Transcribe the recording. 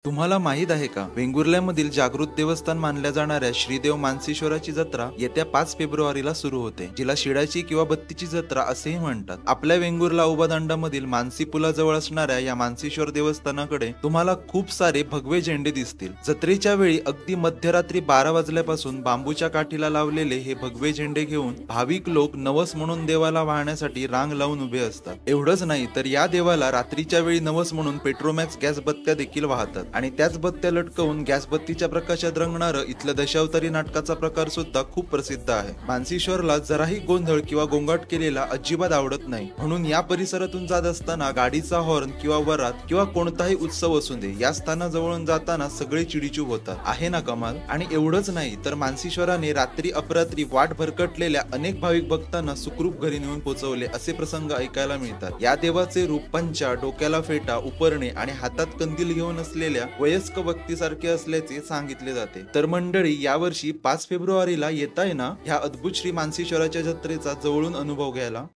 तुम्हाला माहित आहे का, वेंगुर्ल्यामधील जागृत देवस्थान मानल्या जाणाऱ्या श्रीदेव मानसीश्वराची जत्रा येत्या 5 फेब्रुवारीला सुरू होते, जिला शिडाची किंवा बत्तीची जत्रा असेही म्हणतात. आपल्या वेंगुर्ला उबादांडामधील मानसी पुलाजवळ असणाऱ्या या मानसीश्वर देवस्थानाकडे तुम्हाला खूप सारे भगवे झेंडे दिसतील. जत्रेच्या वेळी अगदी मध्यरात्री 12 वाजल्यापासून बांबूच्या काठीला लावलेले हे भगवे झेंडे घेऊन भाविक लोक नवस म्हणून देवाला वाहण्यासाठी रांग लावून उभे असतात. एवढंच नाही तर या देवाला रात्रीच्या वेळी नवस म्हणून पेट्रोमॅक्स गॅस बत्त्या देखील वाहतात आणि त्याच बत्त्या लटकवून गॅस बत्तीच्या प्रकाशात रंगणारं इथलं दशावतारी नाटकाचा प्रकार सुद्धा खूप प्रसिद्ध आहे. मानसीश्वरला जराही गोंधळ किंवा गोंगाट केलेला अजिबात आवडत नाही, म्हणून या परिसरातून जात असताना गाडीचा हॉर्न किंवा वरात किंवा कोणताही उत्सव असू दे, या स्थानाजवळून जाताना सगळे चिडीचूप होतात. आहे ना कमाल? आणि एवढंच नाही तर मानसीश्वराने रात्री अपरात्री वाट भरकटलेल्या अनेक भाविक भक्तांना सुखरूप घरी नेऊन पोहोचवले असे प्रसंग ऐकायला मिळतात. या देवाचे रूप पंचा, डोक्याला फेटा, उपरणे आणि हातात कंदील घेऊन असलेल्या वयस्क व्यक्तीसारखे असल्याचे सांगितले जाते. तर मंडळी, यावर्षी 5 फेब्रुवारीला येताय ना ह्या अद्भुत श्री मानसीश्वराच्या जत्रेचा जवळून अनुभव घ्यायला.